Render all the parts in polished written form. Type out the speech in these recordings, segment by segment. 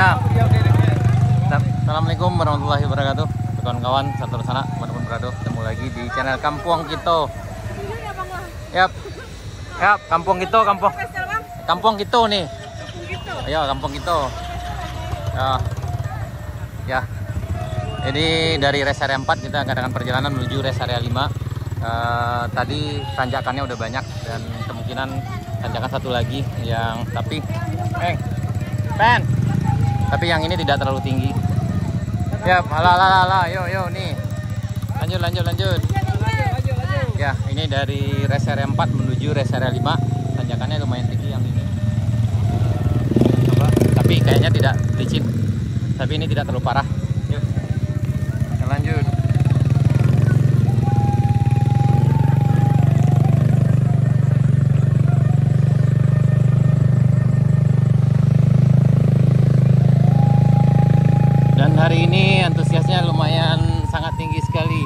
Ya. Assalamualaikum warahmatullahi wabarakatuh. Kawan-kawan satu sana, teman-teman berado, ketemu lagi di channel Kampung Kito. Yap. Yap, Kampung Kito, Kampung Kito nih. Ayo, Kampung Kito. Ya. Jadi dari rest area 4 kita ngadakan perjalanan menuju rest area 5. Tadi tanjakannya udah banyak dan kemungkinan tanjakan satu lagi yang tapi tapi yang ini tidak terlalu tinggi. Ya, yuk nih. Lanjut. Ya, ini dari rest area 4 menuju rest area 5. Tanjakannya lumayan tinggi yang ini. Tapi kayaknya tidak licin. Tapi ini tidak terlalu parah. Yuk. Lanjut. Hari ini antusiasnya lumayan sangat tinggi sekali,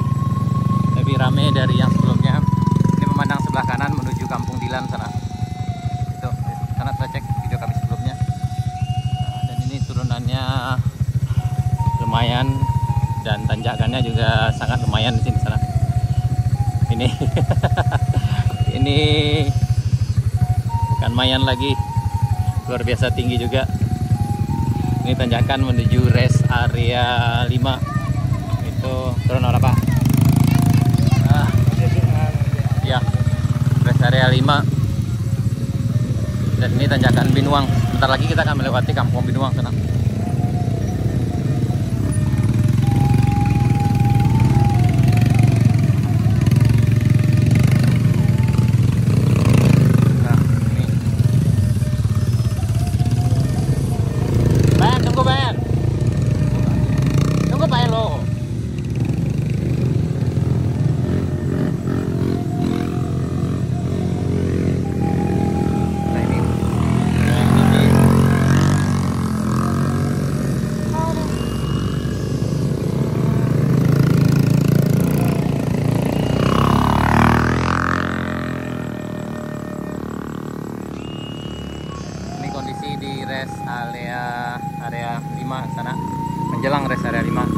lebih ramai dari yang sebelumnya. Ini memandang sebelah kanan menuju Kampung Dilan sana. Itu sana saya cek video kami sebelumnya. Dan ini turunannya lumayan dan tanjakannya juga sangat lumayan di sini sana. Ini ini bukan main lagi, luar biasa tinggi juga. Ini tanjakan menuju rest area 5. Itu turun apa? Ya, rest area 5. Dan ini tanjakan Binuang. Bentar lagi kita akan melewati Kampung Binuang sana. Kondisi di rest area 5 sana, menjelang rest area 5.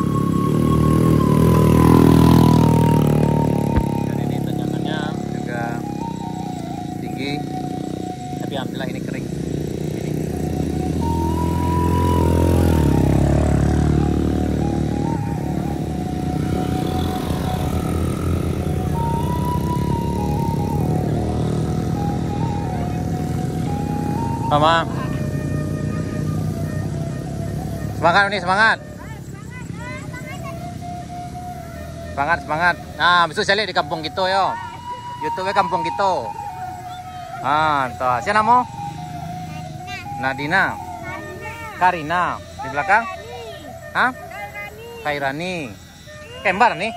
Dan ini tanjakannya juga tinggi, tapi alhamdulillah ini kering. Mama, semangat nih, semangat. Nah, besok saya lihat di Kampung Kito yo. YouTube Kampung Kito. Tuh. Siapa namamu? Nadina. Karina. Di belakang? Hah? Kairani. Kembar nih?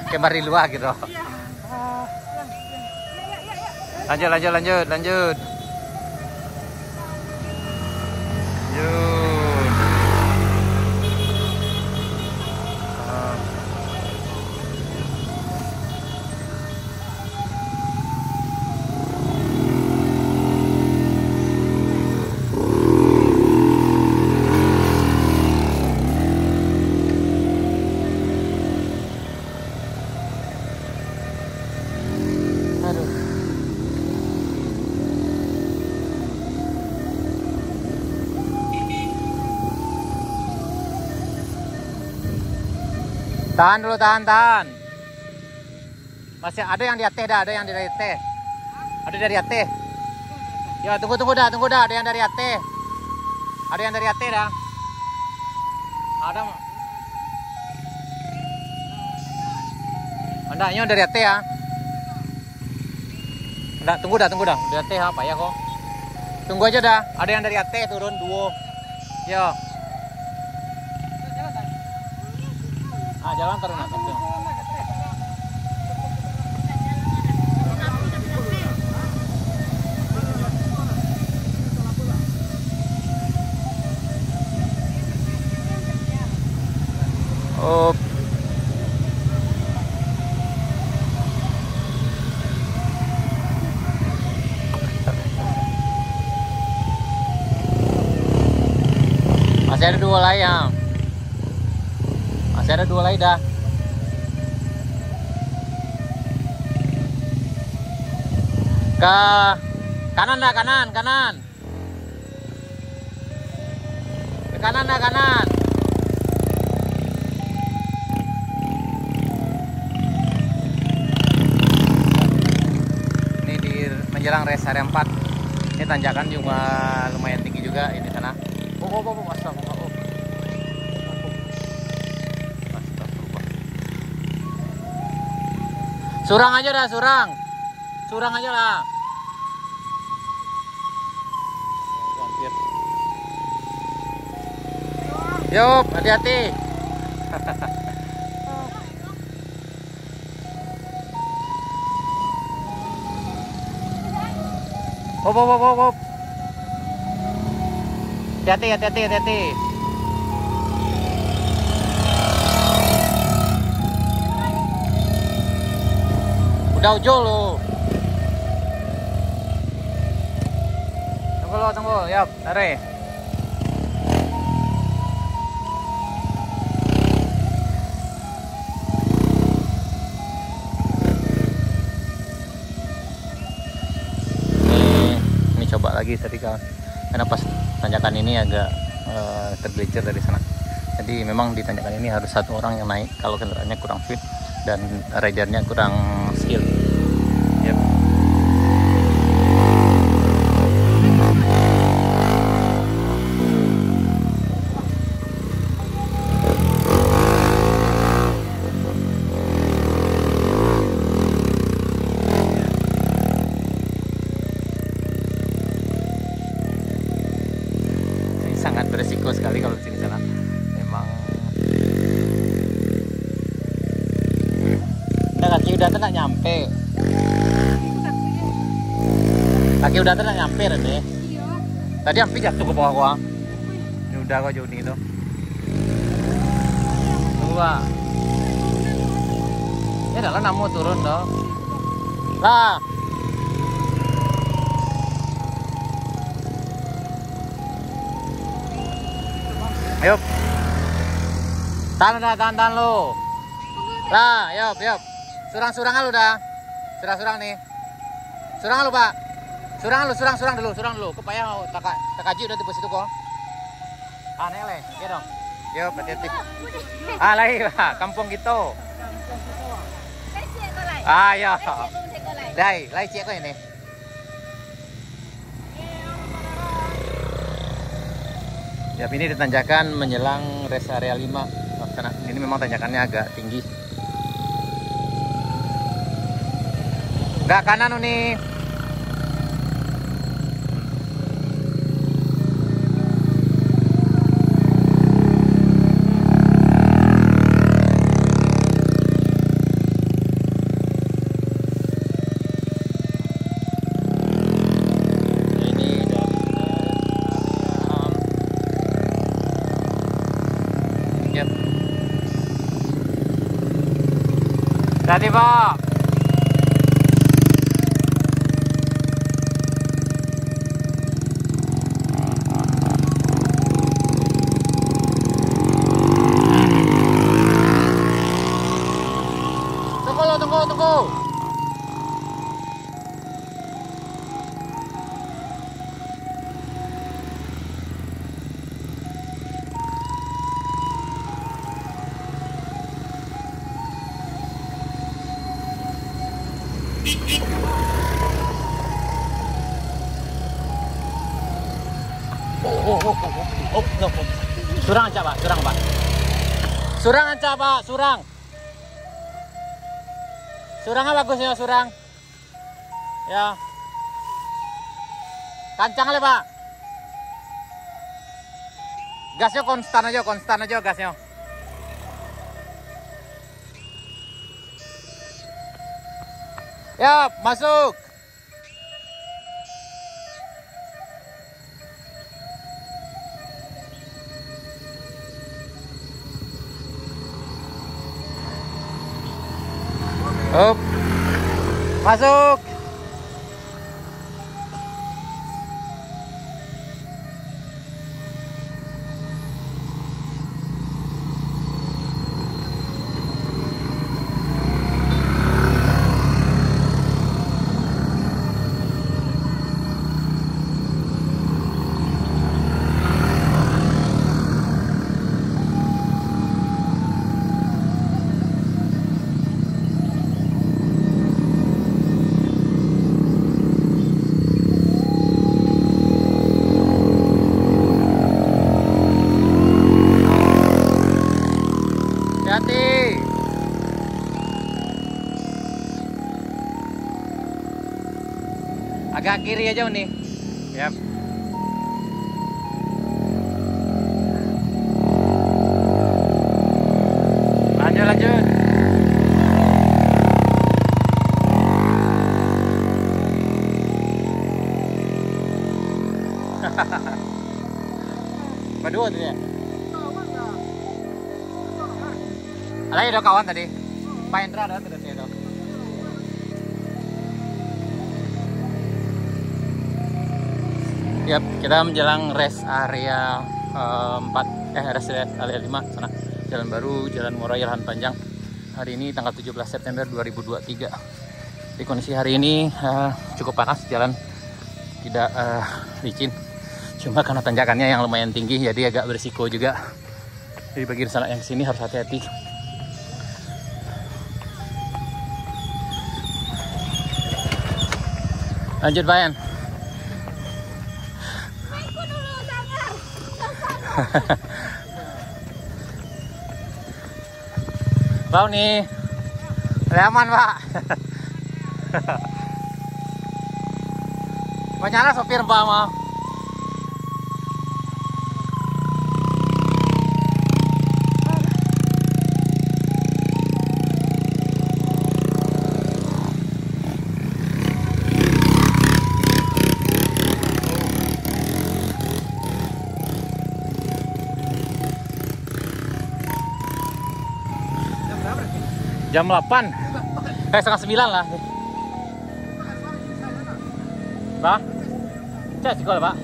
Kembar di luar gitu. Lanjut. Tahan dulu, tahan. Masih ada yang di atas dah, ada yang dari atas. Ada dari atas. Ya, tunggu dah, ada yang dari atas. Ada yang dari atas dah. Ada. Andaknya dari atas ya. Enggak, tunggu dah. Dari atas apa ya kok? Tunggu aja dah. Ada yang dari atas turun 2. Ya. Jalan turun atas tuh. Oh. Masih ada 2 lay ya. Masih ada 2 lay dah. Ke kanan dah, kanan. Ke kanan dah, kanan. Ini di menjelang rest area 4. Ini tanjakan juga lumayan tinggi juga ini sana. Astagfirullah. Surang aja dah, surang aja lah. Hampir. Yup, hati-hati. Hop. Hati-hati. Udah ujol lo. Tunggu. Yap, tarik. Ini coba lagi tadi kawan. Karena pas tanjakan ini agak tergelincir dari sana. Jadi memang di tanjakan ini harus 1 orang yang naik kalau kendaraannya kurang fit dan ridernya kurang skill. Yep. Ini sangat beresiko sekali kalau di sini sana. Memang kaki udah tak nyampe. Kaki udah tak nyampe Rene. Tadi hampir jatuh ke bawah gua. Ini udah kok Joni itu. Tunggu Pak. Ya dah lah namu turun dong. Lah. Ayo. Tahan lo. Lah, yop. Surang lu dah. Surang nih. Surang lu, Pak. Surang dulu. Kepaya tak kaji udah di situ kok. Ah, naik le. Ya dong. Yop, hati-hati. Ah, lagi, Pak. Kampung gitu. Ah, ya. Lai cek kok ini. Ya, ini ditanjakan menjelang rest area 5. Karena ini memang tanjakannya agak tinggi. Enggak kanan nih. Hati Pak. Tunggu. Surang aja Pak, surang. Surangnya bagus ya, surang. Ya. Kancang le Pak. Gasnya konstan aja gasnya. Ya, masuk. Up. Masuk. Belok kiri aja nih. Yap. Lanjut. Berdua tuh ya. Alay ada kawan tadi. Pak Indra ada tadi itu. Yap, kita menjelang rest area 4 rest area 5 sana. Jalan baru, Jalan Murai, Lahan Panjang. Hari ini tanggal 17 September 2023. Di kondisi hari ini cukup panas, jalan tidak licin. Cuma karena tanjakannya yang lumayan tinggi, jadi agak berisiko juga. Jadi bagian sana yang sini harus hati-hati. Lanjut, Bayan. Bau nih, aman Pak. Banyaklah sopir Pak mau. Jam 8, setengah 9 lah. Pak, cek sekolah Pak.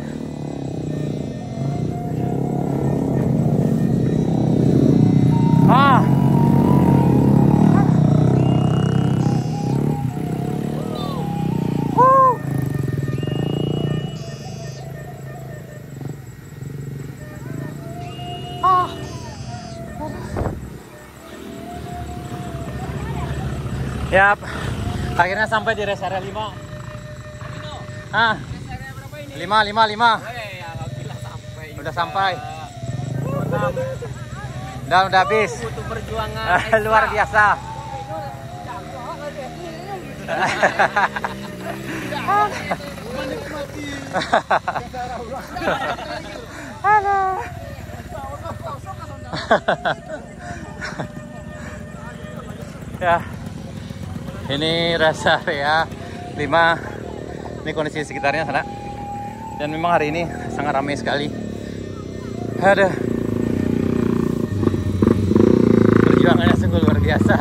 Yap, akhirnya sampai di rest area 5. Ah, 5. Udah sampai. Udah habis. Butuh perjuangan luar biasa. Ya. Ini rest area 5. Ini kondisi sekitarnya sana. Dan memang hari ini sangat ramai sekali. Ada perjuangannya sungguh luar biasa.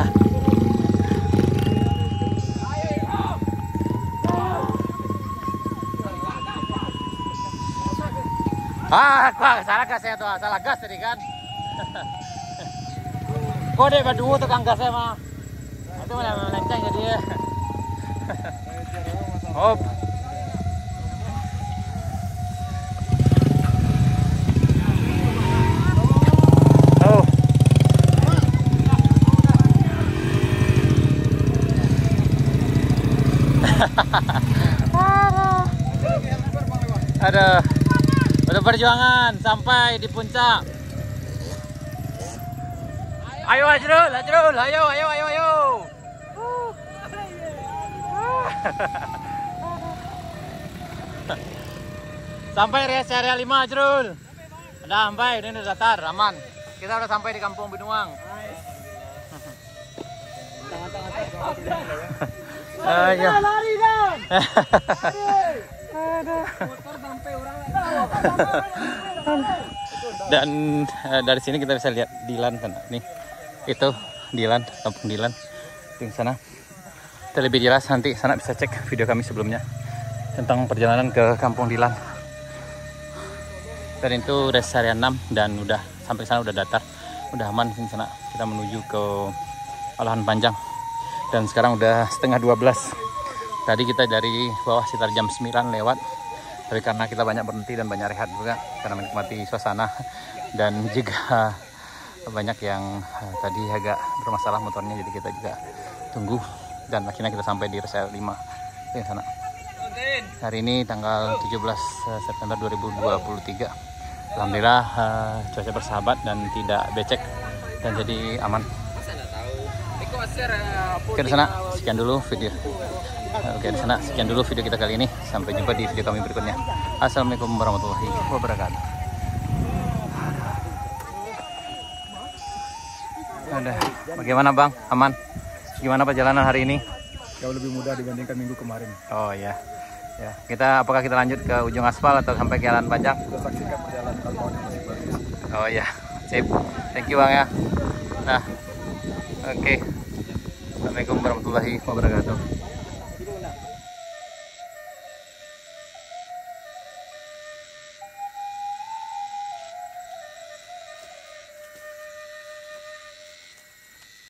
Salah gasnya tuh, salah gas tadi kan. Kok deh berdua tukang gasnya mah. Itu malah melenceng jadi ya. Hop. Oh. Ada perjuangan sampai di puncak. Ayo Ajrul, ayo. Sampai rest area 5 Ajrul. Udah sampai, ini udah datar, aman. Kita udah sampai di Kampung Binuang. Ayo. Lari dong. Dan dari sini kita bisa lihat Dilan kan, nih itu Dilan, Kampung Dilan di sana. Terlebih jelas nanti sana bisa cek video kami sebelumnya tentang perjalanan ke Kampung Dilan. Dan itu rest area 6 dan udah sampai sana udah datar, udah aman di sana. Kita menuju ke Lahan Panjang dan sekarang udah setengah 12. Tadi kita dari bawah sekitar jam 9 lewat. Tapi karena kita banyak berhenti dan banyak rehat juga karena menikmati suasana dan juga banyak yang tadi agak bermasalah motornya, jadi kita juga tunggu dan akhirnya kita sampai di rest area 5 di sana. Hari ini tanggal 17 September 2023. Alhamdulillah cuaca bersahabat dan tidak becek dan jadi aman. Oke, di sana sekian dulu video Oke, di sana sekian dulu video kita kali ini. Sampai jumpa di video kami berikutnya. Assalamualaikum warahmatullahi wabarakatuh. Ada. Bagaimana Bang? Aman? Gimana perjalanan hari ini? Jauh lebih mudah dibandingkan minggu kemarin. Oh ya. Ya, apakah kita lanjut ke ujung aspal atau sampai ke jalan panjang? Kita saksikan perjalanan kawan yang masih bagus. Oh ya, sip. Thank you Bang ya. Nah, oke. Assalamualaikum warahmatullahi wabarakatuh.